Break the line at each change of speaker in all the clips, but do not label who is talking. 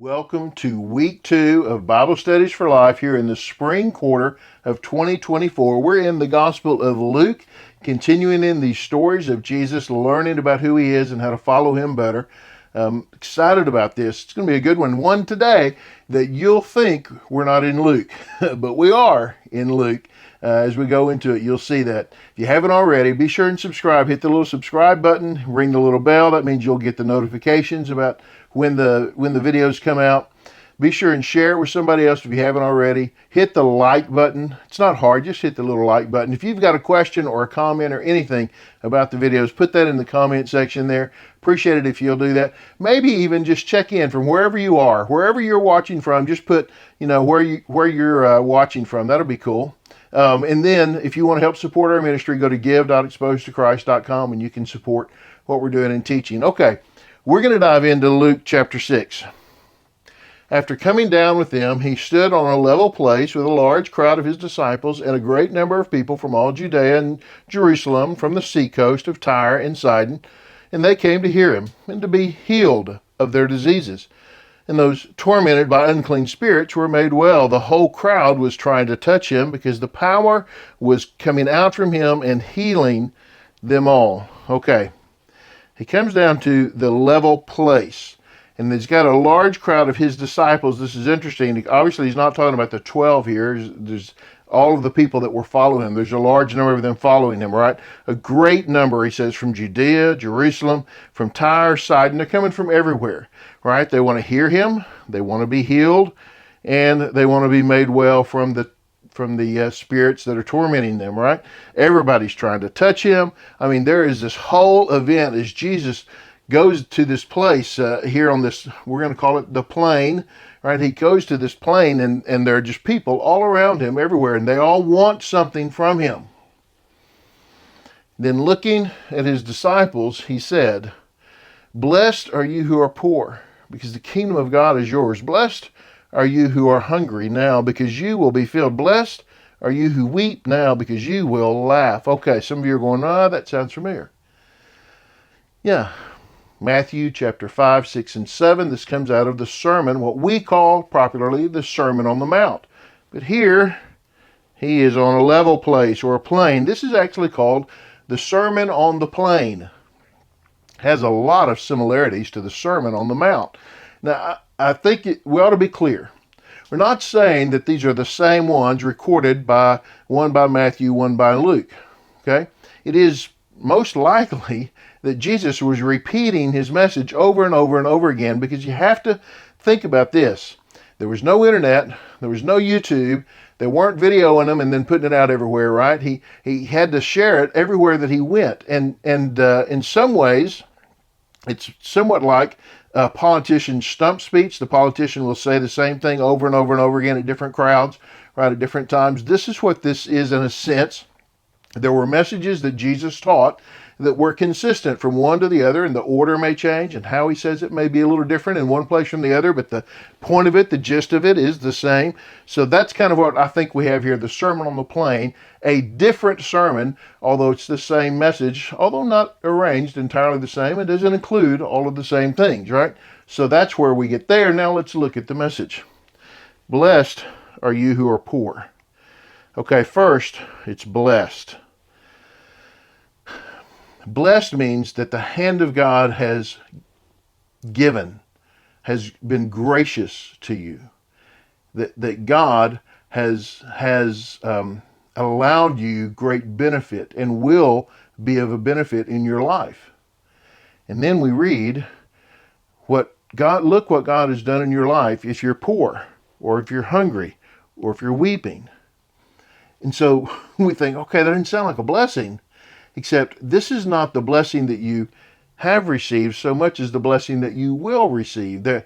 Welcome to week 2 of Bible Studies for Life here in the spring quarter of 2024. We're in the Gospel of Luke, continuing in these stories of Jesus, learning about who he is and how to follow him better. Excited about this. It's going to be a good one. One today that you'll think we're not in Luke, but we are in Luke. As we go into it, you'll see that. If you haven't already, be sure and subscribe. Hit the little subscribe button, ring the little bell. That means you'll get the notifications about when the videos come out. Be sure and share it with somebody else if you haven't already. Hit the like button. It's not hard. Just hit the little like button. If you've got a question or a comment or anything about the videos, put that in the comment section there. Appreciate it if you'll do that. Maybe even just check in from wherever you are. Wherever you're watching from, just put, where you're watching from. That'll be cool. And then if you want to help support our ministry, go to give.exposedtochrist.com and you can support what we're doing and teaching. Okay, we're going to dive into Luke chapter 6. After coming down with them, he stood on a level place with a large crowd of his disciples and a great number of people from all Judea and Jerusalem, from the seacoast of Tyre and Sidon, and they came to hear him and to be healed of their diseases. And those tormented by unclean spirits were made well. The whole crowd was trying to touch him because the power was coming out from him and healing them all. Okay, he comes down to the level place. And he's got a large crowd of his disciples. This is interesting. Obviously, he's not talking about the 12 here. There's all of the people that were following him. There's a large number of them following him, right? A great number, he says, from Judea, Jerusalem, from Tyre, Sidon. They're coming from everywhere, right? They want to hear him. They want to be healed. And they want to be made well from the spirits that are tormenting them, right? Everybody's trying to touch him. I mean, there is this whole event as Jesus goes to this place here on this, we're going to call it the plain, right? He goes to this plain and there are just people all around him everywhere, and they all want something from him. Then looking at his disciples, he said, "Blessed are you who are poor, because the kingdom of God is yours. Blessed are you who are hungry now, because you will be filled. Blessed are you who weep now, because you will laugh." Okay, some of you are going, that sounds familiar. Yeah. Matthew chapter 5, 6, and 7. This comes out of the sermon, what we call popularly the Sermon on the Mount. But here, he is on a level place or a plain. This is actually called the Sermon on the Plain. Has a lot of similarities to the Sermon on the Mount. Now, I think we ought to be clear. We're not saying that these are the same ones recorded by one by Matthew, one by Luke. Okay? It is most likely that Jesus was repeating his message over and over and over again, because you have to think about this. There was no internet, there was no YouTube, they weren't videoing them and then putting it out everywhere, right? He had to share it everywhere that he went. And in some ways, it's somewhat like a politician's stump speech. The politician will say the same thing over and over and over again at different crowds, right, at different times. This is what this is in a sense. There were messages that Jesus taught that were consistent from one to the other, and the order may change, and how he says it may be a little different in one place from the other, but the point of it, the gist of it, is the same. So that's kind of what I think we have here, the Sermon on the Plain, a different sermon, although it's the same message, although not arranged entirely the same. It doesn't include all of the same things, right? So that's where we get there. Now let's look at the message. Blessed are you who are poor. Okay, first, it's blessed. Blessed means that the hand of God has given, has been gracious to you. That God has allowed you great benefit and will be of a benefit in your life. And then we read look what God has done in your life if you're poor, or if you're hungry, or if you're weeping. And so we think, okay, that doesn't sound like a blessing. Except this is not the blessing that you have received so much as the blessing that you will receive. The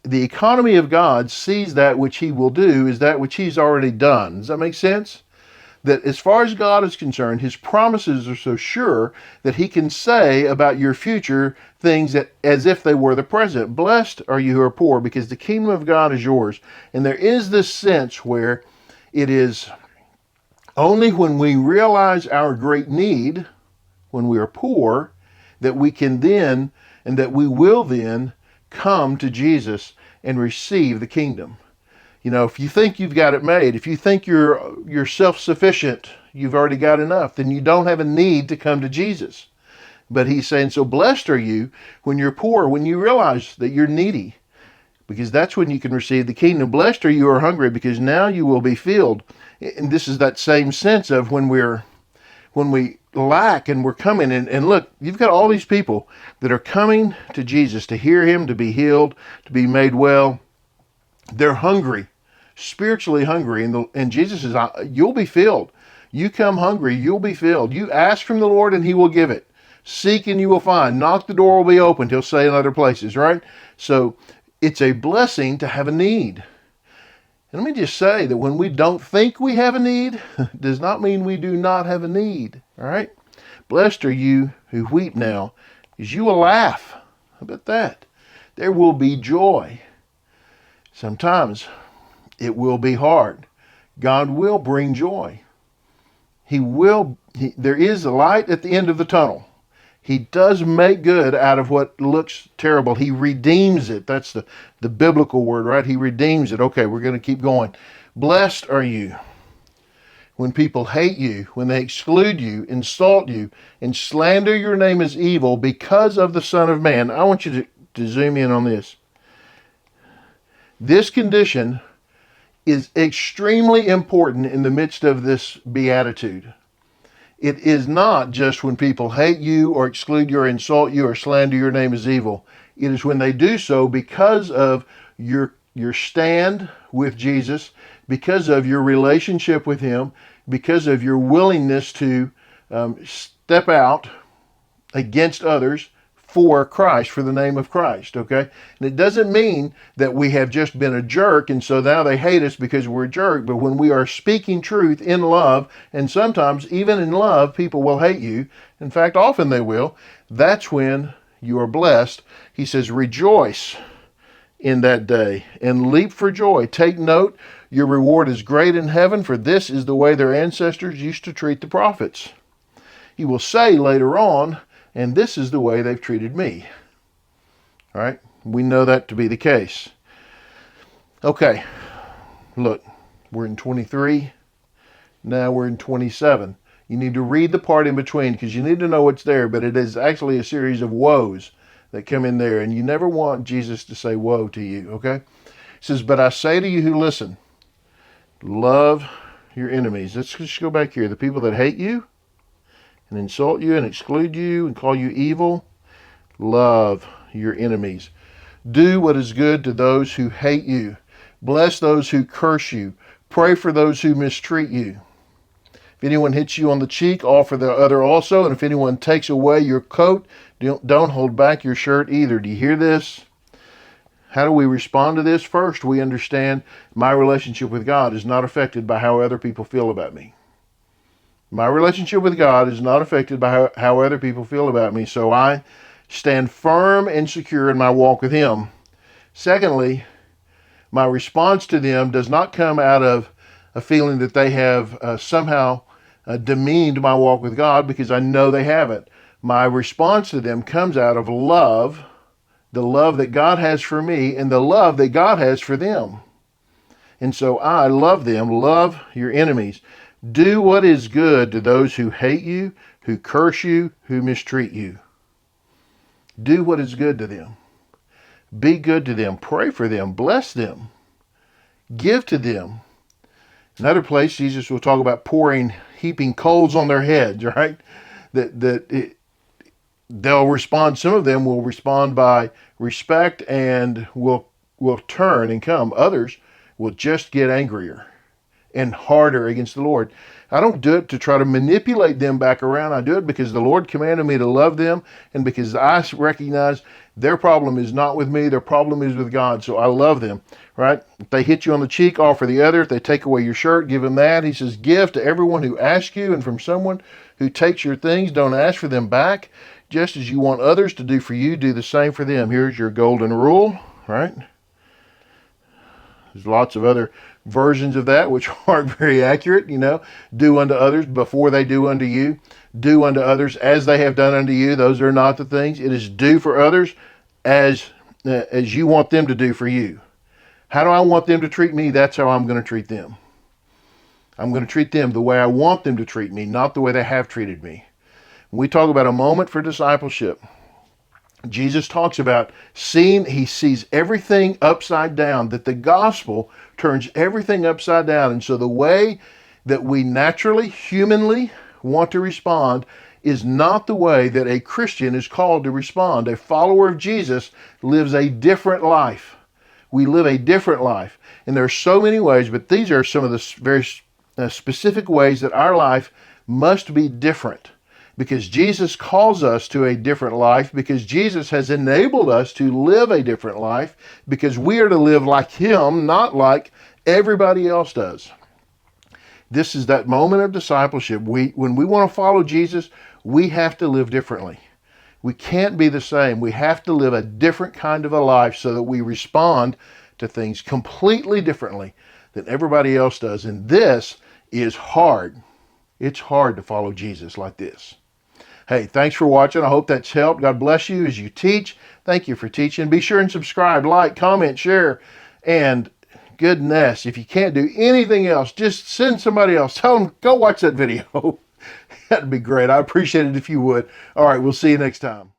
economy of God sees that which he will do is that which he's already done. Does that make sense? That as far as God is concerned, his promises are so sure that he can say about your future things that as if they were the present. Blessed are you who are poor, because the kingdom of God is yours. And there is this sense where it is only when we realize our great need, when we are poor, that we can then, and that we will then, come to Jesus and receive the kingdom. You know, if you think you've got it made, if you think you're self-sufficient, you've already got enough, then you don't have a need to come to Jesus. But he's saying, so blessed are you when you're poor, when you realize that you're needy, because that's when you can receive the kingdom. Blessed are you who are hungry, because now you will be filled. And this is that same sense of when we lack and we're coming. And look, you've got all these people that are coming to Jesus to hear him, to be healed, to be made well. They're hungry, spiritually hungry. And Jesus says, you'll be filled. You come hungry, you'll be filled. You ask from the Lord and he will give it. Seek and you will find. Knock, the door will be opened, he'll say in other places, right? So it's a blessing to have a need. And let me just say that when we don't think we have a need, does not mean we do not have a need, all right? Blessed are you who weep now, because you will laugh. How about that? There will be joy. Sometimes it will be hard. God will bring joy. There is a light at the end of the tunnel. He does make good out of what looks terrible. He redeems it. That's the biblical word, right? He redeems it. Okay, we're going to keep going. Blessed are you when people hate you, when they exclude you, insult you, and slander your name as evil because of the Son of Man. I want you to zoom in on this. This condition is extremely important in the midst of this beatitude. It is not just when people hate you or exclude you or insult you or slander your name as evil. It is when they do so because of your stand with Jesus, because of your relationship with him, because of your willingness to step out against others for Christ, for the name of Christ, okay? And it doesn't mean that we have just been a jerk and so now they hate us because we're a jerk, but when we are speaking truth in love, and sometimes even in love, people will hate you. In fact, often they will. That's when you are blessed. He says, rejoice in that day and leap for joy. Take note, your reward is great in heaven, for this is the way their ancestors used to treat the prophets. He will say later on, and this is the way they've treated me. All right? We know that to be the case. Okay, look, we're in 23. Now we're in 27. You need to read the part in between because you need to know what's there, but it is actually a series of woes that come in there, and you never want Jesus to say woe to you, okay? It says, but I say to you who listen, love your enemies. Let's just go back here. The people that hate you, and insult you and exclude you and call you evil, love your enemies. Do what is good to those who hate you. Bless those who curse you. Pray for those who mistreat you. If anyone hits you on the cheek, offer the other also. And if anyone takes away your coat, don't hold back your shirt either. Do you hear this? How do we respond to this? First, we understand my relationship with God is not affected by how other people feel about me. My relationship with God is not affected by how other people feel about me, so I stand firm and secure in my walk with him. Secondly, my response to them does not come out of a feeling that they have somehow demeaned my walk with God, because I know they haven't. My response to them comes out of love, the love that God has for me and the love that God has for them. And so I love them. Love your enemies. Do what is good to those who hate you, who curse you, who mistreat you. Do what is good to them. Be good to them. Pray for them. Bless them. Give to them. Another place, Jesus will talk about heaping coals on their heads, right? They'll respond. Some of them will respond by respect and will turn and come. Others will just get angrier and harder against the Lord. I don't do it to try to manipulate them back around. I do it because the Lord commanded me to love them, and because I recognize their problem is not with me, their problem is with God. So I love them, right? If they hit you on the cheek, offer the other. If they take away your shirt, give them that. He says, give to everyone who asks you, and from someone who takes your things, don't ask for them back. Just as you want others to do for you, do the same for them. Here's your golden rule, right? There's lots of other versions of that which aren't very accurate, do unto others before they do unto you. Do unto others as they have done unto you. Those are not the things. It is do for others as you want them to do for you. How do I want them to treat me? That's how I'm going to treat them. I'm going to treat them the way I want them to treat me, not the way they have treated me. When we talk about a moment for discipleship, Jesus talks about he sees everything upside down, that the gospel turns everything upside down. And so the way that we naturally, humanly want to respond is not the way that a Christian is called to respond. A follower of Jesus lives a different life. We live a different life. And there are so many ways, but these are some of the very specific ways that our life must be different, because Jesus calls us to a different life, because Jesus has enabled us to live a different life, because we are to live like him, not like everybody else does. This is that moment of discipleship. When we want to follow Jesus, we have to live differently. We can't be the same. We have to live a different kind of a life so that we respond to things completely differently than everybody else does. And this is hard. It's hard to follow Jesus like this. Hey, thanks for watching. I hope that's helped. God bless you as you teach. Thank you for teaching. Be sure and subscribe, like, comment, share. And goodness, if you can't do anything else, just send somebody else. Tell them, go watch that video. That'd be great. I appreciate it if you would. All right, we'll see you next time.